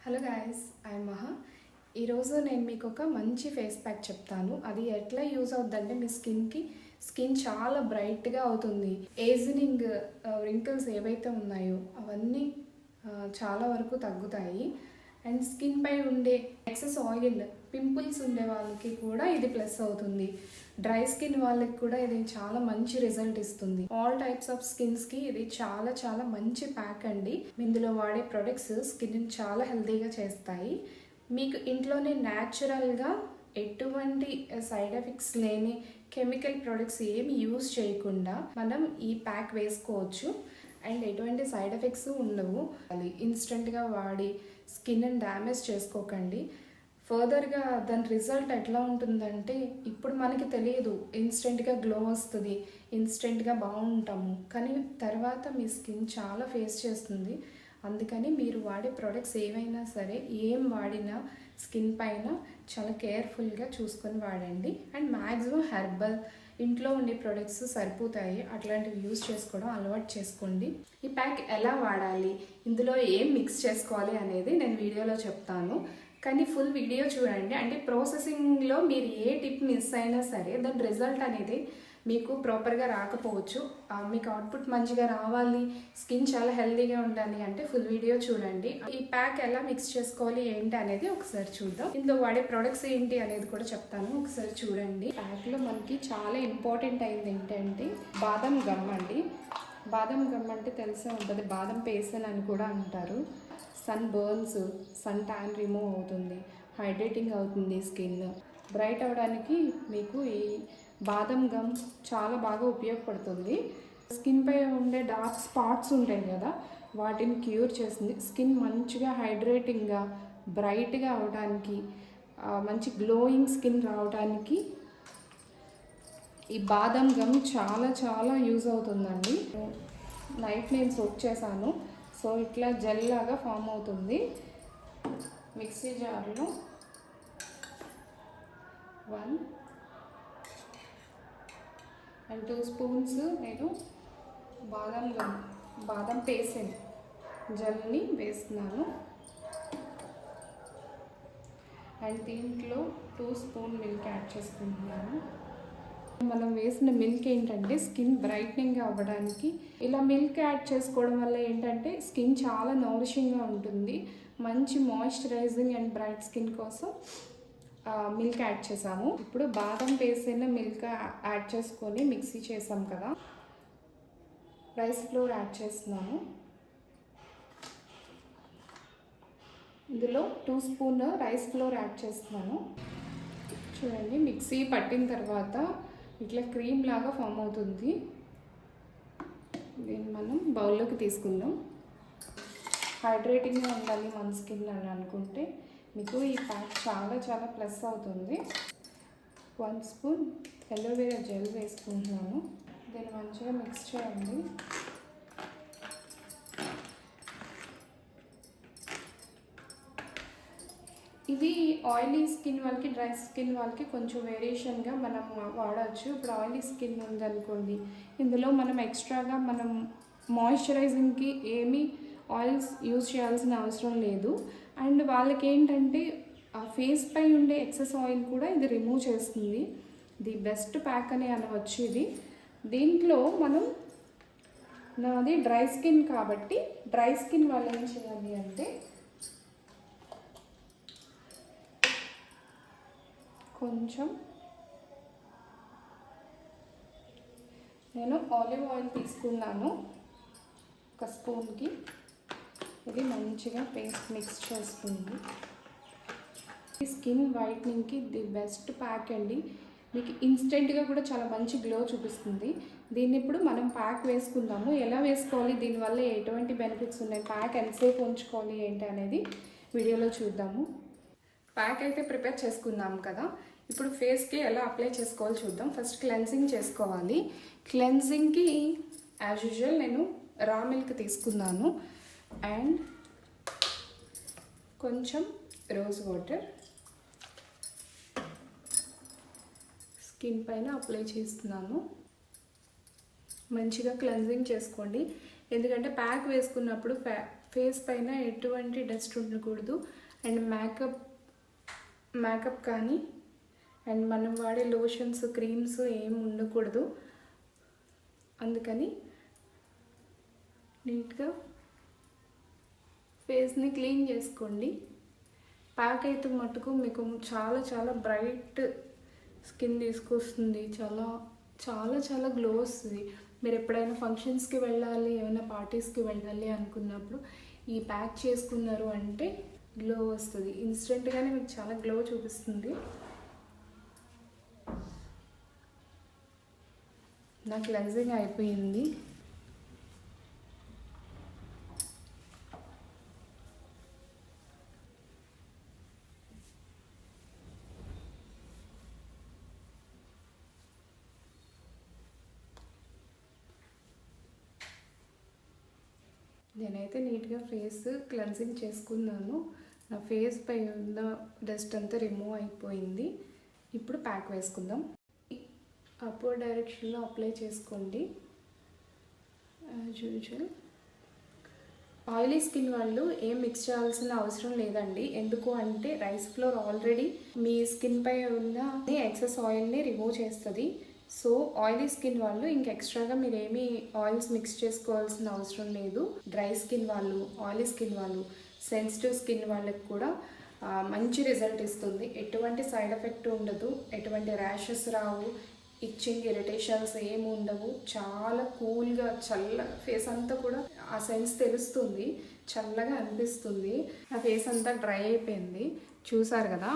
Hello guys, I మహా. ఈరోజు నేను మీకు ఒక మంచి ఫేస్ ప్యాక్ చెప్తాను. అది ఎట్లా యూజ్ అవుతుందంటే మీ స్కిన్ చాలా బ్రైట్గా అవుతుంది. ఏజింగ్ రింకిల్స్ ఏవైతే ఉన్నాయో అవన్నీ చాలా వరకు తగ్గుతాయి. అండ్ స్కిన్ పై ఉండే ఎక్సెస్ ఆయిల్, పింపుల్స్ ఉండే వాళ్ళకి కూడా ఇది ప్లస్ అవుతుంది. డ్రై స్కిన్ వాళ్ళకి కూడా ఇది చాలా మంచి రిజల్ట్ ఇస్తుంది. ఆల్ టైప్స్ ఆఫ్ స్కిన్స్కి ఇది చాలా చాలా మంచి ప్యాక్ అండి. ఇందులో వాడే ప్రొడక్ట్స్ స్కిన్ చాలా హెల్తీగా చేస్తాయి. మీకు ఇంట్లోనే న్యాచురల్గా ఎటువంటి సైడ్ ఎఫెక్ట్స్ లేని కెమికల్ ప్రొడక్ట్స్ ఏమి యూజ్ చేయకుండా మనం ఈ ప్యాక్ వేసుకోవచ్చు. అండ్ ఎటువంటి సైడ్ ఎఫెక్ట్స్ ఉండవు. అది ఇన్స్టెంట్గా వాడి స్కిన్ని డ్యామేజ్ చేసుకోకండి. ఫర్దర్గా దాని రిజల్ట్ ఎట్లా ఉంటుందంటే, ఇప్పుడు మనకి తెలియదు ఇన్స్టెంట్గా గ్లో వస్తుంది, ఇన్స్టెంట్గా బాగుంటాము, కానీ తర్వాత మీ స్కిన్ చాలా ఫేస్ చేస్తుంది. అందుకని మీరు వాడే ప్రొడక్ట్స్ ఏవైనా సరే, ఏం వాడినా స్కిన్ పైన చాలా కేర్ఫుల్గా చూసుకొని వాడండి. అండ్ మ్యాక్సిమం హెర్బల్ ఇంట్లో ఉండే ప్రొడక్ట్స్ సరిపోతాయి, అట్లాంటివి యూజ్ చేసుకోవడం అలవాటు చేసుకోండి. ఈ ప్యాక్ ఎలా వాడాలి, ఇందులో ఏం మిక్స్ చేసుకోవాలి అనేది నేను వీడియోలో చెప్తాను. కానీ ఫుల్ వీడియో చూడండి. అంటే ప్రాసెసింగ్లో మీరు ఏ టిప్ మిస్ అయినా సరే దాని రిజల్ట్ అనేది మీకు ప్రాపర్గా రాకపోవచ్చు. మీకు అవుట్పుట్ మంచిగా రావాలి, స్కిన్ చాలా హెల్తీగా ఉండాలి అంటే ఫుల్ వీడియో చూడండి. ఈ ప్యాక్ ఎలా మిక్స్ చేసుకోవాలి ఏంటి అనేది ఒకసారి చూద్దాం. ఇందులో వాడే ప్రొడక్ట్స్ ఏంటి అనేది కూడా చెప్తాను, ఒకసారి చూడండి. ప్యాక్లో మనకి చాలా ఇంపార్టెంట్ అయింది ఏంటంటే బాదం గమ్ అండి. బాదం గమ్ అంటే తెలిసే ఉంటుంది, బాదం పేస్ట్ అని కూడా అంటారు. Sun burns, sun tan remove అవుతుంది, హైడ్రేటింగ్ అవుతుంది, స్కిన్ బ్రైట్ అవ్వడానికి మీకు ఈ బాదం గమ్ చాలా బాగా ఉపయోగపడుతుంది. స్కిన్ పై ఉండే డార్క్ స్పాట్స్ ఉంటాయి కదా, వాటిని క్యూర్ చేస్తుంది. స్కిన్ మంచిగా హైడ్రేటింగ్గా బ్రైట్గా అవడానికి, మంచి గ్లోయింగ్ స్కిన్ రావడానికి ఈ బాదం గమ్ చాలా చాలా యూజ్ అవుతుందండి. నైట్ నేను సోక్ చేశాను, సో ఇట్లా జెల్ లాగా ఫామ్ అవుతుంది. మిక్సీ జార్లో 1 and 2 స్పూన్స్ నేను బాదం పేస్ట్ జెల్ని వేస్తున్నాను. అండ్ దీంట్లో 2 స్పూన్ మిల్క్ యాడ్ చేసుకుంటున్నాను. మనం వేసిన మిల్క్ ఏంటంటే స్కిన్ బ్రైట్నింగ్ అవ్వడానికి. ఇలా మిల్క్ యాడ్ చేసుకోవడం వల్ల ఏంటంటే స్కిన్ చాలా నౌరిషింగ్గా ఉంటుంది. మంచి మాయిశ్చరైజింగ్ అండ్ బ్రైట్ స్కిన్ కోసం మిల్క్ యాడ్ చేసాము. ఇప్పుడు బాదం పేస్ట్ మిల్క్ యాడ్ చేసుకొని మిక్సీ చేసాం కదా, రైస్ ఫ్లోర్ యాడ్ చేస్తున్నాను. ఇందులో 2 స్పూన్ రైస్ ఫ్లోర్ యాడ్ చేస్తున్నాను. చూడండి, మిక్సీ పట్టిన తర్వాత ఇట్లా క్రీమ్ లాగా ఫామ్ అవుతుంది. దీన్ని మనం బౌల్లోకి తీసుకుందాం. హైడ్రేటింగ్గా ఉండాలి మన స్కిన్ అని అనుకుంటే మీకు ఈ ప్యాక్ చాలా చాలా ప్లస్ అవుతుంది. 1 స్పూన్ ఎలోవేరా జెల్ వేసుకుంటున్నాను. దీన్ని మంచిగా మిక్స్ చేయండి. ఇది ఆయిలీ స్కిన్ వాళ్ళకి, డ్రై స్కిన్ వాళ్ళకి కొంచెం వేరియేషన్గా మనం వాడచ్చు. ఇప్పుడు ఆయిలీ స్కిన్ ఉందనుకోండి, ఇందులో మనం ఎక్స్ట్రాగా మనం మాయిశ్చరైజింగ్కి ఏమీ ఆయిల్స్ యూజ్ చేయాల్సిన అవసరం లేదు. అండ్ వాళ్ళకి ఏంటంటే ఆ ఫేస్ పై ఉండే ఎక్సెస్ ఆయిల్ కూడా ఇది రిమూవ్ చేస్తుంది. ది బెస్ట్ ప్యాక్ అని అనవచ్చు ఇది. దీంట్లో మనం, నాది డ్రై స్కిన్ కాబట్టి డ్రై స్కిన్ వాళ్ళు ఏం చేయాలి అంటే కొంచెం నేను ఆలివ్ ఆయిల్ తీసుకున్నాను 1 స్పూన్కి. ఇది మంచిగా పేస్ట్ మిక్స్ చేస్తుంది. ఈ స్కిన్ వైట్నింగ్కి ది బెస్ట్ ప్యాక్ అండి. మీకు ఇన్స్టెంట్గా కూడా చాలా మంచి గ్లో చూపిస్తుంది. దీన్ని ఇప్పుడు మనం ప్యాక్ వేసుకుందాము. ఎలా వేసుకోవాలి, దీనివల్ల ఎటువంటి బెనిఫిట్స్ ఉన్నాయి, ప్యాక్ ఎంతసేపు ఉంచుకోవాలి ఏంటి అనేది వీడియోలో చూద్దాము. ప్యాక్ అయితే ప్రిపేర్ చేసుకుందాం కదా, ఇప్పుడు ఫేస్కి ఎలా అప్లై చేసుకోవాలో చూద్దాం. ఫస్ట్ క్లెన్సింగ్ చేసుకోవాలి. క్లెన్సింగ్కి యాజ్ యూజువల్ నేను రా మిల్క్ తీసుకున్నాను అండ్ కొంచెం రోజ్ వాటర్ స్కిన్ పైన అప్లై చేస్తున్నాను. మంచిగా క్లెన్సింగ్ చేసుకోండి, ఎందుకంటే ప్యాక్ వేసుకున్నప్పుడు ఫేస్ పైన ఎటువంటి డస్ట్ ఉండకూడదు అండ్ మేకప్ కానీ అండ్ మనం వాడే లోషన్స్ క్రీమ్స్ ఏం ఉండకూడదు. అందుకని నీట్గా ఫేస్ని క్లీన్ చేసుకోండి. ప్యాక్ అయితే మటుకు మీకు చాలా చాలా బ్రైట్ స్కిన్ తీసుకొస్తుంది, చాలా చాలా చాలా గ్లో వస్తుంది. మీరు ఎప్పుడైనా ఫంక్షన్స్కి వెళ్ళాలి, ఏమైనా పార్టీస్కి వెళ్ళాలి అనుకున్నప్పుడు ఈ ప్యాక్ చేసుకున్నారు అంటే గ్లో వస్తుంది. ఇన్స్టెంట్గానే మీకు చాలా గ్లో చూపిస్తుంది. నా క్లెన్జింగ్ అయిపోయింది. నేనైతే నీట్గా ఫేస్ క్లెన్జింగ్ చేసుకున్నాను. నా ఫేస్ పై ఉన్న డస్ట్ అంతా రిమూవ్ అయిపోయింది. ఇప్పుడు ప్యాక్ వేసుకుందాం. అప్వర్డ్ డైరెక్షన్లో అప్లై చేసుకోండి. యాజ్ యూజువల్ ఆయిలీ స్కిన్ వాళ్ళు ఏం మిక్స్ చేయాల్సిన అవసరం లేదండి. ఎందుకు అంటే రైస్ ఫ్లోర్ ఆల్రెడీ మీ స్కిన్ పై ఉన్న ఎక్సెస్ ఆయిల్ని రిమూవ్ చేస్తుంది. సో ఆయిలీ స్కిన్ వాళ్ళు ఇంక ఎక్స్ట్రాగా మీరు ఏమీ ఆయిల్స్ మిక్స్ చేసుకోవాల్సిన అవసరం లేదు. డ్రై స్కిన్ వాళ్ళు, ఆయిలీ స్కిన్ వాళ్ళు, సెన్సిటివ్ స్కిన్ వాళ్ళకి కూడా మంచి రిజల్ట్ ఇస్తుంది. ఎటువంటి సైడ్ ఎఫెక్ట్ ఉండదు, ఎటువంటి ర్యాషెస్ రావు, ఇచ్చింగ్ ఇరిటేషన్స్ ఏమి ఉండవు. చాలా కూల్గా చల్ల ఫేస్ అంతా కూడా ఆ సెన్స్ తెలుస్తుంది, చల్లగా అనిపిస్తుంది. నా ఫేస్ అంతా డ్రై అయిపోయింది, చూసారు కదా,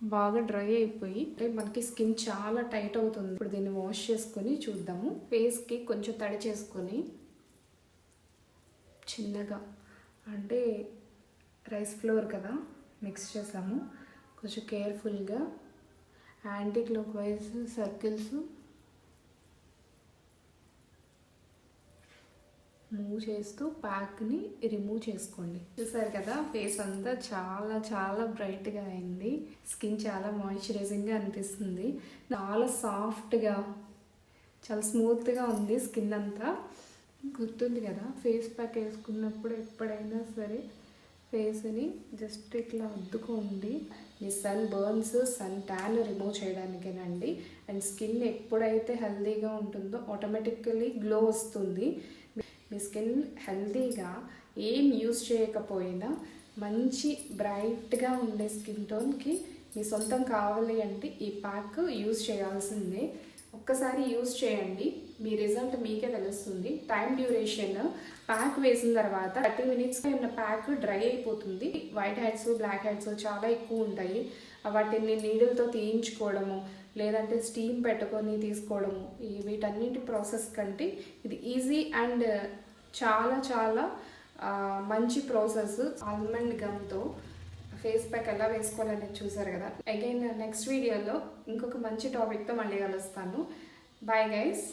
బాగా డ్రై అయిపోయి మనకి స్కిన్ చాలా టైట్ అవుతుంది. ఇప్పుడు దీన్ని వాష్ చేసుకొని చూద్దాము. ఫేస్కి కొంచెం తడి చేసుకొని చిన్నగా, అంటే రైస్ ఫ్లోర్ కదా మిక్స్ చేసాము, కొంచెం కేర్ఫుల్గా anti clock wise circles move చేస్తూ ప్యాక్ని రిమూవ్ చేసుకోండి. చూసారు కదా, ఫేస్ అంతా చాలా చాలా బ్రైట్గా అయింది. స్కిన్ చాలా మాయిశ్చరైజింగ్గా అనిపిస్తుంది. చాలా సాఫ్ట్గా, చాలా స్మూత్గా ఉంది స్కిన్ అంతా. గుర్తుంది కదా, ఫేస్ ప్యాక్ వేసుకున్నప్పుడు ఎప్పుడైనా సరే ఫేస్ని జస్ట్ ఇట్లా అద్దుకోండి. మీ sun burns, sun tan remove చేయడానికేనండి. అండ్ స్కిన్ ఎప్పుడైతే హెల్తీగా ఉంటుందో ఆటోమేటికల్లీ గ్లో వస్తుంది. మీ స్కిన్ హెల్తీగా ఏం యూస్ చేయకపోయినా మంచి బ్రైట్గా ఉండే స్కిన్ టోన్కి మీ సొంతం కావాలి అంటే ఈ ప్యాక్ యూస్ చేయాల్సిందే. ఒక్కసారి యూస్ చేయండి, మీ రిజల్ట్ మీకే తెలుస్తుంది. టైం డ్యూరేషన్ ప్యాక్ వేసిన తర్వాత 30 minutes ఉన్న ప్యాక్ డ్రై అయిపోతుంది. వైట్ హెడ్స్, బ్లాక్ హెడ్స్ చాలా ఎక్కువ ఉంటాయి. వాటిని నీడిల్తో తీయించుకోవడము, లేదంటే స్టీమ్ పెట్టుకొని తీసుకోవడము, వీటన్నింటి ప్రాసెస్ కంటే ఇది ఈజీ అండ్ చాలా చాలా మంచి ప్రాసెస్. ఆల్మండ్ గమ్తో ఫేస్ ప్యాక్ ఎలా వేసుకోవాలనేది చూసారు కదా. అగైన్ నెక్స్ట్ వీడియోలో ఇంకొక మంచి టాపిక్తో మళ్ళీ కలుస్తాను. Bye guys.